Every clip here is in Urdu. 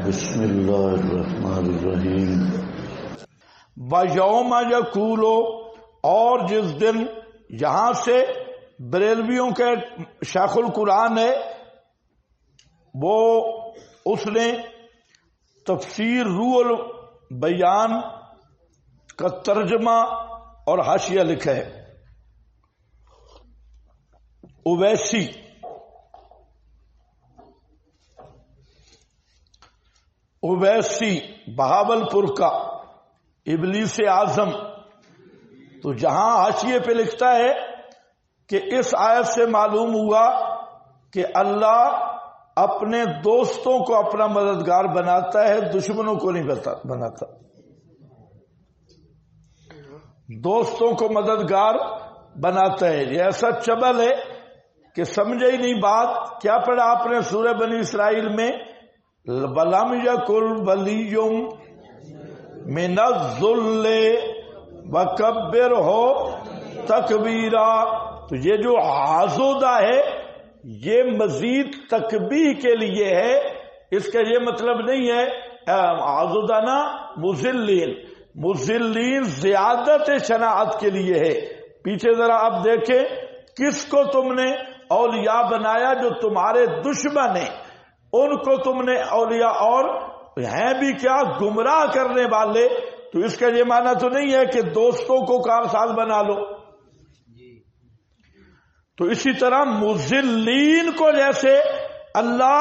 بسم اللہ الرحمن الرحیم۔ وَيَوْمَ يَقُولُ، اور جس دن، یہاں سے بریلویوں کے شیخ القرآن ہے وہ اس نے تفسیر روح البیان کا ترجمہ اور حاشیہ لکھا ہے۔ اویسی بہاولپور کا ابلیس اعظم، تو جہاں حاشیے پہ لکھتا ہے کہ اس آیت سے معلوم ہوا کہ اللہ اپنے دوستوں کو اپنا مددگار بناتا ہے، دشمنوں کو نہیں بناتا۔ دوستوں کو مددگار بناتا ہے۔ یہ ایسا چبل ہے کہ سمجھے ہی نہیں بات۔ کیا پڑھا آپ نے سورہ بنی اسرائیل میں؟ وَلَمْ يَكُنْ وَلِيٌّ مِنَ الذُّلِّ وَكَبِّرْهُ تَكْبِيرًا۔ تو یہ جو آزودہ ہے یہ مزید تکبیر کے لیے ہے، اس کا یہ مطلب نہیں ہے آزودہ نا مذلین زیادت شناعت کے لیے ہے۔ پیچھے ذرا آپ دیکھیں، کس کو تم نے اولیاء بنایا؟ جو تمہارے دشمن ہیں ان کو تم نے اولیاء، اور ہیں بھی کیا؟ گمراہ کرنے والے۔ تو اس کا یہ معنی تو نہیں ہے کہ دوستوں کو کارساز بنا لو۔ تو اسی طرح مذلین کو جیسے اللہ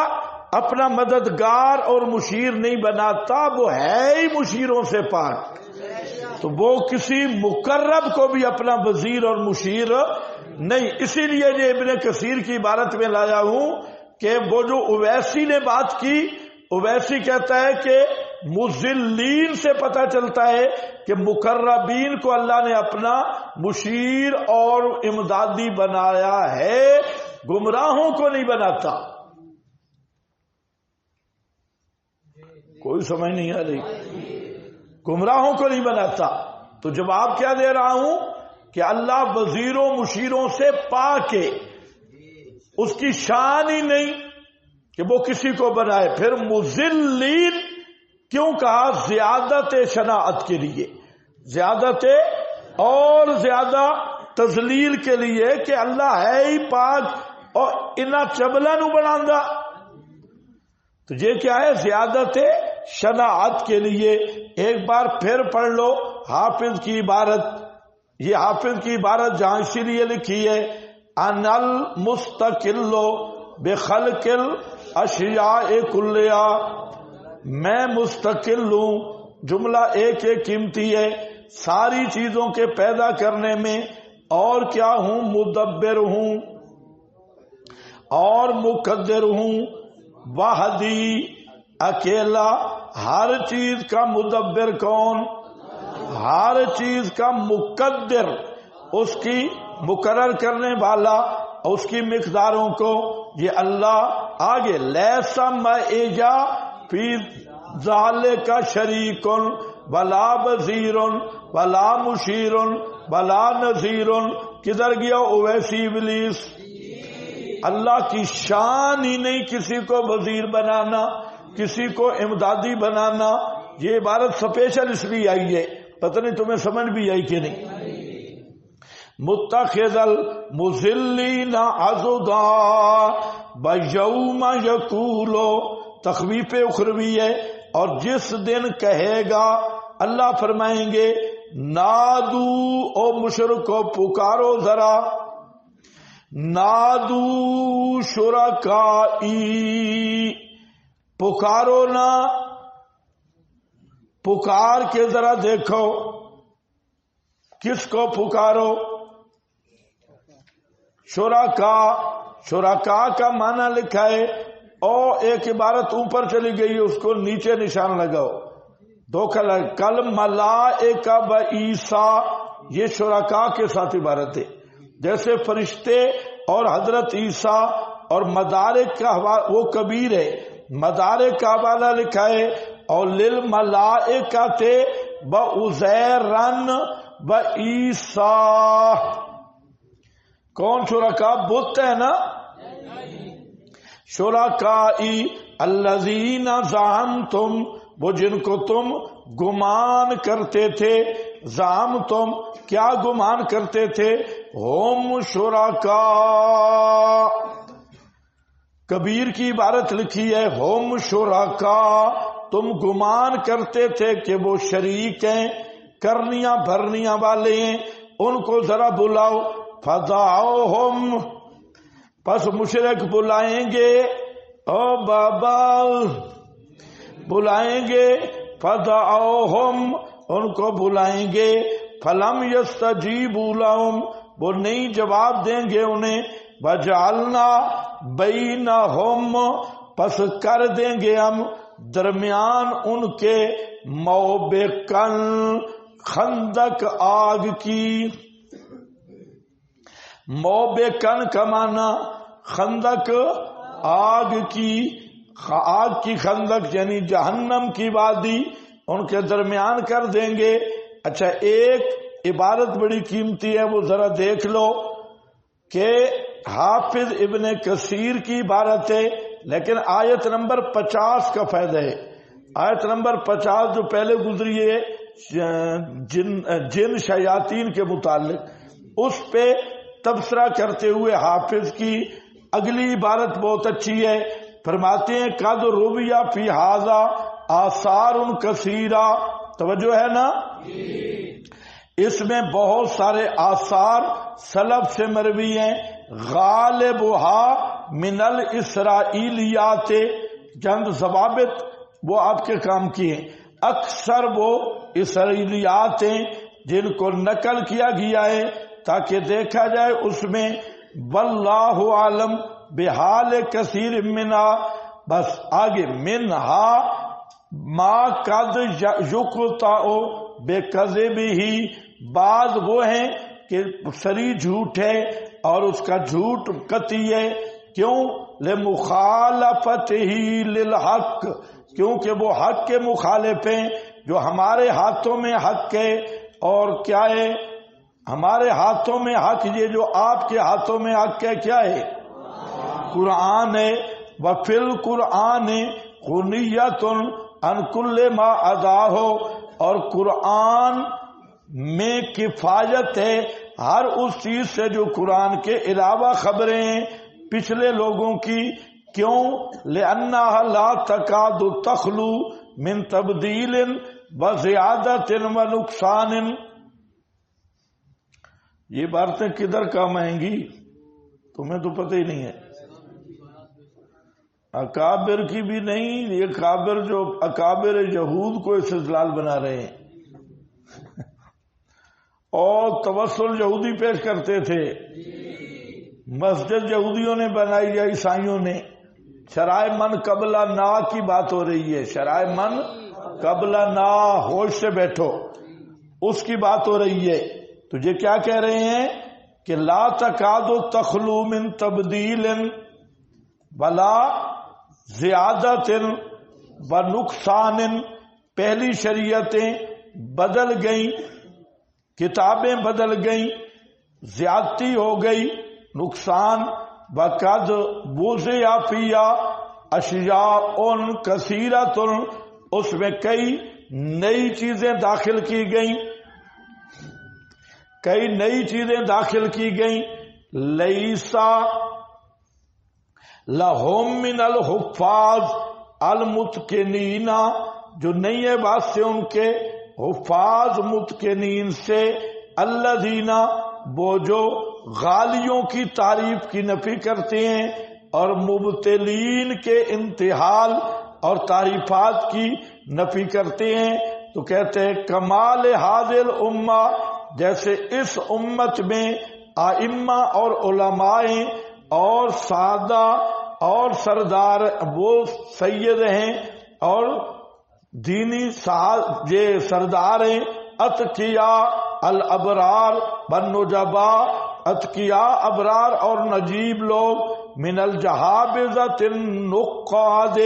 اپنا مددگار اور مشیر نہیں بناتا، وہ ہے ہی مشیروں سے پاک، تو وہ کسی مقرب کو بھی اپنا وزیر اور مشیر نہیں۔ اسی لیے یہ ابن کثیر کی عبارت میں لایا ہوں کہ وہ جو اویسی نے بات کی، اویسی کہتا ہے کہ مذلین سے پتہ چلتا ہے کہ مقربین کو اللہ نے اپنا مشیر اور امدادی بنایا ہے، گمراہوں کو نہیں بناتا۔ کوئی سمجھ نہیں آ رہی؟ گمراہوں کو نہیں بناتا۔ تو جواب کیا دے رہا ہوں کہ اللہ وزیروں مشیروں سے پاک ہے، اس کی شان ہی نہیں کہ وہ کسی کو بنائے۔ پھر مذلین کیوں کہا؟ زیادت شناعت کے لیے، زیادت اور زیادہ تذلیل کے لیے کہ اللہ ہے ہی پاک اور انہاں چبلا نو بناندا۔ تو یہ کیا ہے؟ زیادت شناعت کے لیے۔ ایک بار پھر پڑھ لو حافظ کی عبارت۔ یہ حافظ کی عبارت جہاں اسی لیے لکھی ہے ان المستقل بخلق الاشیاء کلیا، میں مستقل ہوں، جملہ ایک قیمتی ہے، ساری چیزوں کے پیدا کرنے میں، اور کیا ہوں؟ مدبر ہوں اور مقدر ہوں، وحدی اکیلا۔ ہر چیز کا مدبر کون؟ ہر چیز کا مقدر، اس کی مقرر کرنے والا، اس کی مقداروں کو یہ اللہ۔ آگے لیسا معیجا فی ذالک شریک ولا وزیر ولا مشیر ولا نذیر۔ کدھر گیا اویسی ابلیس؟ اللہ کی شان ہی نہیں کسی کو وزیر بنانا، کسی کو امدادی بنانا۔ یہ عبارت سپیشل اس لیے آئی ہے، پتہ نہیں تمہیں سمجھ بھی آئی کہ نہیں۔ متخذ المذلین عضدا ویوم یقول، تخویف اخروی ہے، اور جس دن کہے گا، اللہ فرمائیں گے نادو، او مشرکو پکارو ذرا، نادو شرکائی، پکارو نا، پکار کے ذرا دیکھو کس کو پکارو؟ شرکا کا معنی لکھا ہے، اور ایک عبارت اوپر چلی گئی، اس کو نیچے نشان لگاؤ، دھوکہ لگ۔ کل ملائکہ و عیسیٰ، یہ شرکا کے ساتھ عبارت ہے، جیسے فرشتے اور حضرت عیسیٰ، اور مدارک کا وہ کبیر ہے، مدارک کا حوالہ لکھا ہے، اور للملائکۃ وعزیرن وعیسیٰ۔ کون شرکا؟ بت ہے نا۔ شرکائی الذین زعمتم، وہ جن کو تم گمان کرتے تھے، زعمتم کیا گمان کرتے تھے، ہم شرکا، کبیر کی عبارت لکھی ہے ہم شرکا، تم گمان کرتے تھے کہ وہ شریک ہیں، کرنیاں بھرنیاں والے ہیں، ان کو ذرا بلاؤ، فدعوہم، پس مشرک بلائیں گے، او بابا بلائیں گے، فدعوہم، ان کو بلائیں گے، فلم یستجیبوا لہم، وہ نہیں جواب دیں گے انہیں، وجعلنا بینہم، پس کر دیں گے ہم درمیان ان کے موبقن، خندق آگ کی، موبقن کا معنی خندق آگ کی، آگ کی خندق یعنی جہنم کی وادی، ان کے درمیان کر دیں گے۔ اچھا ایک عبارت بڑی قیمتی ہے، وہ ذرا دیکھ لو کہ حافظ ابن کثیر کی عبارت ہے، لیکن آیت نمبر 50 کا فائدہ ہے۔ آیت نمبر 50 جو پہلے گزری ہے جن شیاطین کے متعلق، اس پہ تبصرہ کرتے ہوئے حافظ کی اگلی عبارت بہت اچھی ہے، فرماتے ہیں قد رویہ فی ھذا آثار کثیرہ، توجہ ہے نا، اس میں بہت سارے آثار سلف سے مروی ہیں، غالبها من الاسرائیلیات، چند ضوابط وہ آپ کے کام کی ہیں، اکثر وہ اسرائیلیات ہیں جن کو نقل کیا گیا ہے تاکہ دیکھا جائے اس میں، واللہ عالم بحال کثیر منہا، بس آگے منہا ما قد یقطع بکذبہ، بعض وہ ہیں کہ سری جھوٹ ہے اور اس کا جھوٹ قطعی ہے، کیوں؟ لمخالفتہ للحق، کیونکہ وہ حق کے مخالف ہیں، جو ہمارے ہاتھوں میں حق ہے، اور کیا ہے ہمارے ہاتھوں میں حق، یہ جو آپ کے ہاتھوں میں حق ہے کیا ہے؟ قرآن ہے، وفی القرآن غنیۃ عن کل ما عداہ، اور قرآن میں کفایت ہے ہر اس چیز سے جو قرآن کے علاوہ خبریں ہیں پچھلے لوگوں کی، کیوں؟ لأنها لا تکاد تخلو من تبدیل وزیادت ونقصان، یہ باتیں کدھر کام آئیں گی تمہیں تو پتہ ہی نہیں ہے، اکابر کی بھی نہیں، یہ کابر جو اکابر یہود کو استدلال بنا رہے ہیں، اور توسل یہودی پیش کرتے تھے، مسجد یہودیوں نے بنائی یا عیسائیوں نے، شرائع من قبل نا کی بات ہو رہی ہے، شرائع من قبل نا، ہوش سے بیٹھو، اس کی بات ہو رہی ہے۔ تو یہ کیا کہہ رہے ہیں کہ لا تکاد تخلو من تبدیل ولا زیادت و نقصان، پہلی شریعتیں بدل گئیں، کتابیں بدل گئیں، زیادتی ہو گئی، نقصان، وقد وضع فیہا اشیاء کثیرۃ، اس میں کئی نئی چیزیں داخل کی گئیں، کئی نئی چیزیں داخل کی گئیں، لیسا لہم من الحفاظ المتقنین، جو نہیں ہے واسطے ان کے حفاظ متقنین سے، الذین، وہ جو غالیوں کی تعریف کی نفی کرتے ہیں اور مبتلین کے انتحال اور تعریفات کی نفی کرتے ہیں، تو کہتے ہیں کمال حاضر الامہ، جیسے اس امت میں ائمہ اور علماء اور سادہ اور سردار وہ سید ہیں اور دینی یہ سردار ہیں، اتقیاء الابرار والنجبا، اتقیاء ابرار اور نجیب لوگ، من الجہابذۃ النقاد،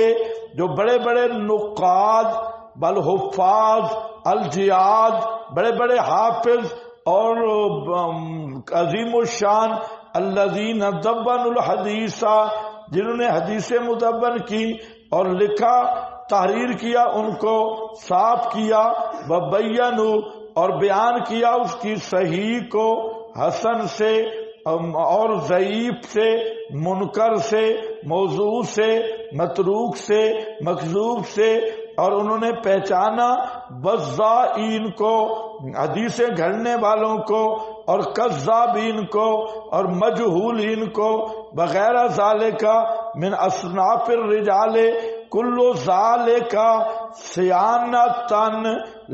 جو بڑے بڑے نقاد، والحفاظ الجیاد، بڑے بڑے حافظ اور عظیم الشان، الذین دبنوا الحدیث، جنہوں نے حدیث مدون کی اور لکھا تحریر کیا ان کو صاف کیا، وبینوا اور بیان کیا اس کی صحیح کو حسن سے اور ضعیف سے، منکر سے، موضوع سے، متروک سے، مکذوب سے، اور انہوں نے پہچانا وضائین کو، حدیثیں گھڑنے والوں کو، اور کذابین کو اور مجہولین کو، وغیرہ ذالک من اصناف الرجال کل ذالک صیانتاً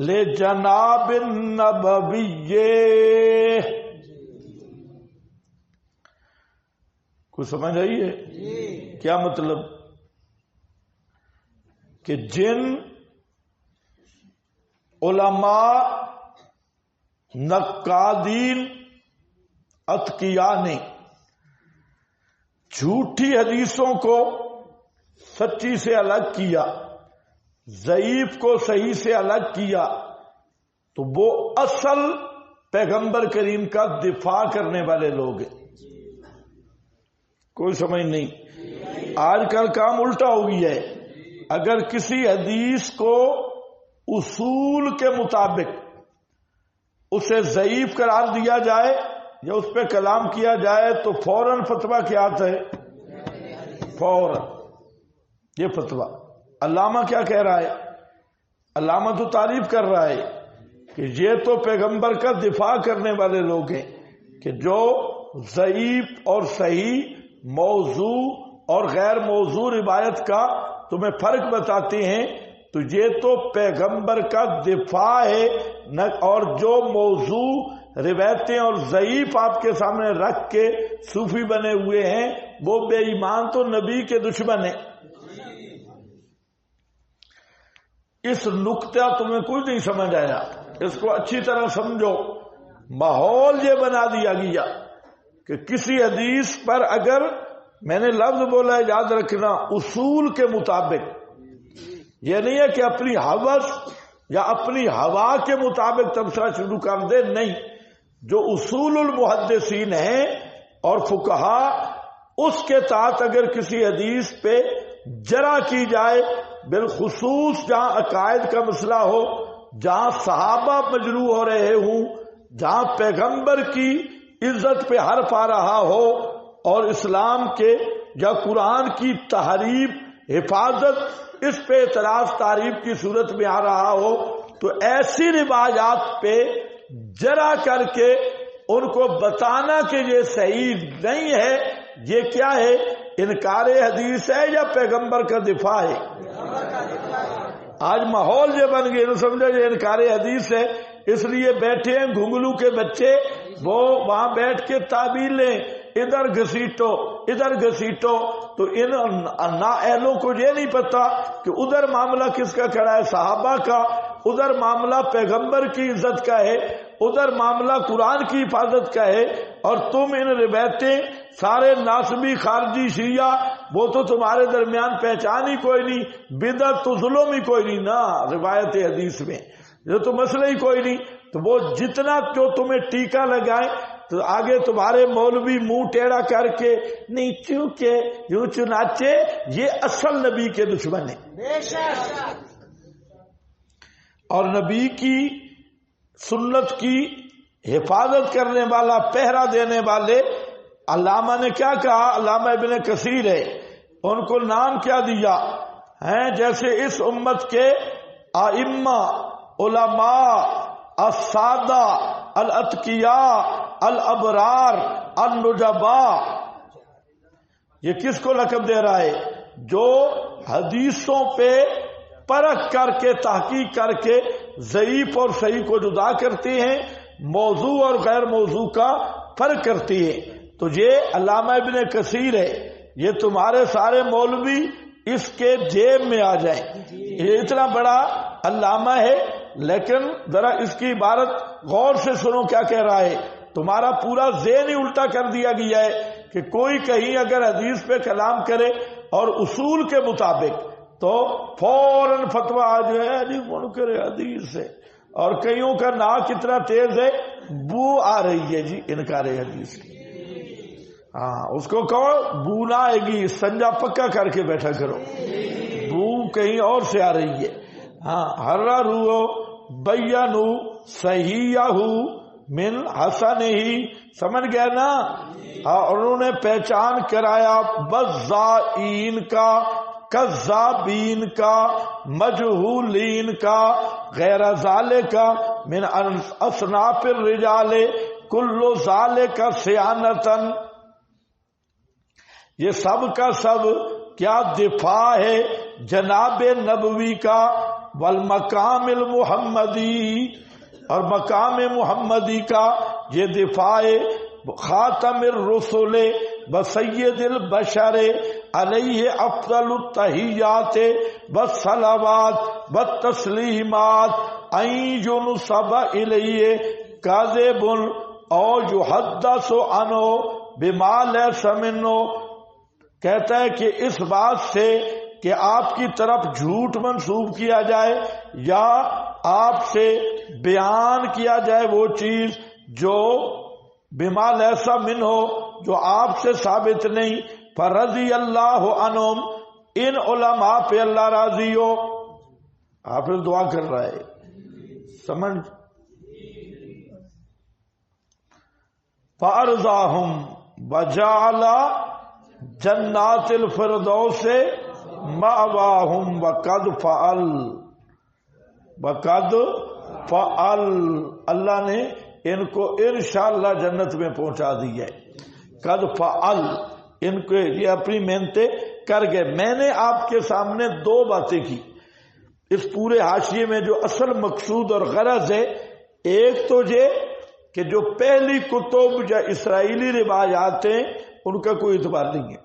لجناب النبوی۔ کچھ سمجھ آئی ہے؟ کیا مطلب؟ کہ جن علماء نقادین اتقیاء نے جھوٹی حدیثوں کو سچی سے الگ کیا، ضعیف کو صحیح سے الگ کیا، تو وہ اصل پیغمبر کریم کا دفاع کرنے والے لوگ ہیں۔ کوئی سمجھ نہیں؟ آج کل کام الٹا ہو گیا ہے۔ اگر کسی حدیث کو اصول کے مطابق اسے ضعیف قرار دیا جائے یا اس پہ کلام کیا جائے تو فوراً فتویٰ کیا آتا ہے؟ فوراً یہ فتویٰ۔ علامہ کیا کہہ رہا ہے؟ علامہ تو تعریف کر رہا ہے کہ یہ تو پیغمبر کا دفاع کرنے والے لوگ ہیں کہ جو ضعیف اور صحیح، موضوع اور غیر موضوع روایت کا تمہیں فرق بتاتے ہیں، تو یہ تو پیغمبر کا دفاع ہے، اور جو موضوع روایتیں اور ضعیف آپ کے سامنے رکھ کے صوفی بنے ہوئے ہیں وہ بے ایمان تو نبی کے دشمن ہیں۔ اس نقطہ تمہیں کچھ نہیں سمجھ آیا، اس کو اچھی طرح سمجھو۔ ماحول یہ بنا دیا گیا کہ کسی حدیث پر اگر میں نے لفظ بولا ہے، یاد رکھنا، اصول کے مطابق، یہ نہیں ہے کہ اپنی ہوس یا اپنی ہوا کے مطابق تبصرہ شروع کر دے، نہیں، جو اصول المحدثین ہیں اور فقہا، اس کے تحت اگر کسی حدیث پہ جرح کی جائے، بالخصوص جہاں عقائد کا مسئلہ ہو، جہاں صحابہ مجروح ہو رہے ہوں، جہاں پیغمبر کی عزت پہ حرف آ رہا ہو اور اسلام کے یا قرآن کی تحریف، حفاظت، اس پہ اعتراض تعریف کی صورت میں آ رہا ہو، تو ایسی روایات پہ جرح کر کے ان کو بتانا کہ یہ صحیح نہیں ہے، یہ کیا ہے؟ انکار حدیث ہے یا پیغمبر کا دفاع ہے؟ آج ماحول یہ بن گیا، سمجھا، یہ انکار حدیث ہے، اس لیے بیٹھے ہیں گھنگلو کے بچے، وہ وہاں بیٹھ کے تعبیر لیں، ادھر گھسیٹو ادھر گھسیٹو، تو ان نااہلوں کو یہ نہیں پتا کہ ادھر معاملہ کس کا کھڑا ہے؟ صحابہ کا، ادھر معاملہ پیغمبر کی عزت کا ہے، ادھر معاملہ قرآن کی حفاظت کا ہے، اور تم ان روایتیں سارے ناسبی خارجی شیعہ، وہ تو تمہارے درمیان پہچان ہی کوئی نہیں، بدعت تو ظلم ہی کوئی نہیں نا روایت حدیث میں، یہ تو مسئلہ ہی کوئی نہیں، تو وہ جتنا جو تمہیں ٹیکا لگائے تو آگے تمہارے مولوی منہ ٹیڑھا کر کے نہیں، چونکہ یوں چنانچہ یہ اصل نبی کے دشمن ہیں، اور نبی کی سنت کی حفاظت کرنے والا، پہرا دینے والے۔ علامہ نے کیا کہا؟ علامہ ابن کثیر ہے، ان کو نام کیا دیا ہے؟ جیسے اس امت کے ائمہ، علماء، السادہ، الاتقیاء، الابرار، النجباء، یہ کس کو لقب دے رہا ہے؟ جو حدیثوں پہ پرکھ کر کے، تحقیق کر کے ضعیف اور صحیح کو جدا کرتے ہیں، موضوع اور غیر موضوع کا فرق کرتے ہیں۔ تو یہ علامہ ابن کثیر ہے، یہ تمہارے سارے مولوی اس کے جیب میں آ جائیں، یہ اتنا بڑا علامہ ہے، لیکن ذرا اس کی عبارت غور سے سنو کیا کہہ رہا ہے۔ تمہارا پورا ذہن ہی الٹا کر دیا گیا ہے کہ کوئی کہیں اگر حدیث پہ کلام کرے اور اصول کے مطابق تو فوراً فتویٰ آ جائے جی منکر حدیث ہے، اور کئیوں کا ناک اتنا تیز ہے بو آ رہی ہے جی انکار حدیث کی۔ ہاں اس کو کہو بو نہ آئے گی، استنجا پکا کر کے بیٹھا کرو، بو کہیں اور سے آ رہی ہے. ہاں حرروا بینوا صحیحہ من حسنہ، سمجھ گئے نا. اور انہوں نے پہچان کرایا بذائین کا، کذابین کا، مجہولین کا، غیر ذالک من اصناف الرجال کل ذالک صیانتن. یہ سب کا سب کیا دفاع ہے جناب نبوی کا، والمقام المحمدی، اور مقام محمدی کا یہ دفاع خاتم الرسل وسید البشر علیہ افضل التحیات والصلوات والتسلیمات ان ينسب الیہ کاذب او یحدث عنہ بما لیس منہ. کہتا ہے کہ اس بات سے کہ آپ کی طرف جھوٹ منسوب کیا جائے یا آپ سے بیان کیا جائے وہ چیز جو بما لیس منہ ہو، جو آپ سے ثابت نہیں. فرضی اللہ عنہم، ان علماء پہ اللہ راضی ہو. حافظ دعا کر رہا ہے، سمجھ. فارضاہم وجعل جنات الفردوس مأواہم وقد فعل، اللہ نے ان کو انشاءاللہ جنت میں پہنچا دی ہے. قد فعل، ان کو یہ اپنی محنتیں کر گئے. میں نے آپ کے سامنے دو باتیں کی اس پورے حاشیے میں جو اصل مقصود اور غرض ہے. ایک تو یہ کہ جو پہلی کتب یا اسرائیلی روایات ہیں ان کا کوئی اعتبار نہیں ہے.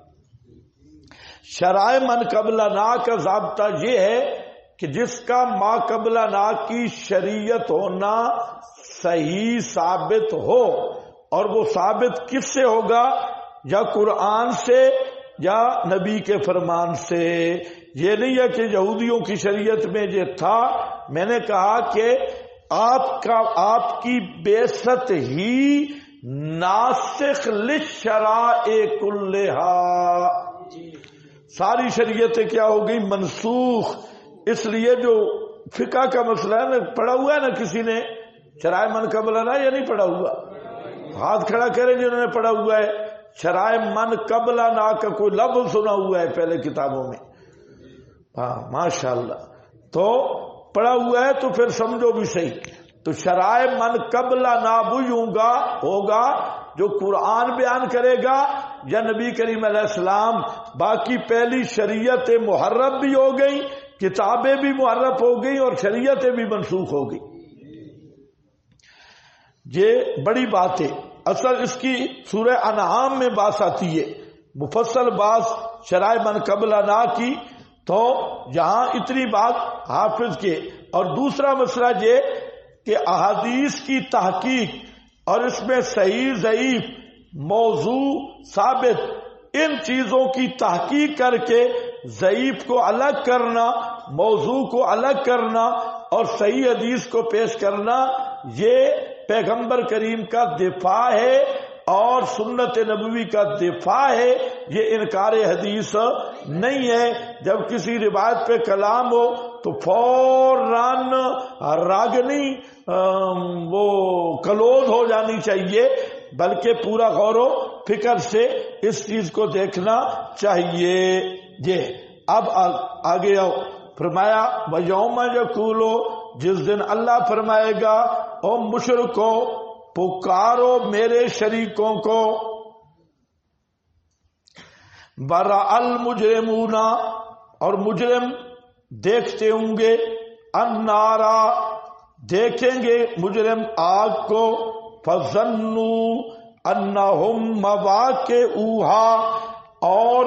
شرائع من قبلنا کا ضابطہ یہ ہے کہ جس کا ما قبلنا کی شریعت ہونا صحیح ثابت ہو، اور وہ ثابت کس سے ہوگا؟ یا قرآن سے یا نبی کے فرمان سے. یہ نہیں ہے کہ یہودیوں کی شریعت میں یہ تھا. میں نے کہا کہ آپ کی بعثت ہی ناسخ للشرائع کلھا، ساری شریعتیں کیا ہو گئی؟ منسوخ. اس لیے جو فقہ کا مسئلہ ہے نا، پڑھا ہوا ہے نا کسی نے شرائع من قبلنا یا نہیں پڑھا ہوا؟ ہاتھ کھڑا کریں جنہوں نے پڑھا ہوا ہے. شرائع من قبلنا کا کوئی لفظ سنا ہوا ہے پہلے کتابوں میں؟ ہاں ماشاءاللہ. تو پڑھا ہوا ہے تو پھر سمجھو بھی صحیح. تو شرائع من قبلنا بوجھوں ہوگا جو قرآن بیان کرے گا یا نبی کریم علیہ السلام. باقی پہلی شریعت محرف بھی ہو گئی، کتابیں بھی محرف ہو گئی اور شریعتیں بھی منسوخ ہو گئی. یہ بڑی بات ہے. اصل اس کی سورہ انعام میں بات آتی ہے، مفصل بات شرائع من قبلنا کی. تو یہاں اتنی بات حافظ کے. اور دوسرا مسئلہ یہ کہ احادیث کی تحقیق اور اس میں صحیح ضعیف موضوع ثابت، ان چیزوں کی تحقیق کر کے ضعیف کو الگ کرنا، موضوع کو الگ کرنا اور صحیح حدیث کو پیش کرنا، یہ پیغمبر کریم کا دفاع ہے اور سنت نبوی کا دفاع ہے. یہ انکار حدیث نہیں ہے. جب کسی روایت پہ کلام ہو تو فوراً راگنی وہ کلوز ہو جانی چاہیے، بلکہ پورا غور و فکر سے اس چیز کو دیکھنا چاہیے. یہ اب آگے آؤ. فرمایا وَيَوْمَ يَقُولُ، جس دن اللہ فرمائے گا او مشرکو پکارو میرے شریکوں کو، برا المجرمون، اور مجرم دیکھتے ہوں گے، النارا دیکھیں گے مجرم آگ کو، فظنوا انہم مواقعوہا، اور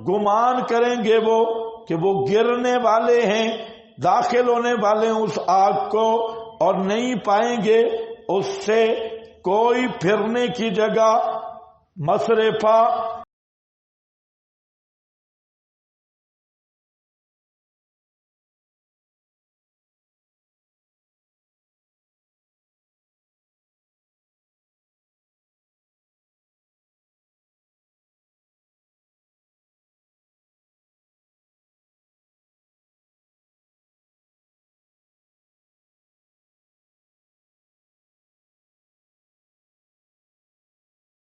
گمان کریں گے وہ کہ وہ گرنے والے ہیں، داخل ہونے والے ہیں اس آگ کو، اور نہیں پائیں گے اس سے کوئی پھرنے کی جگہ، مصرفہ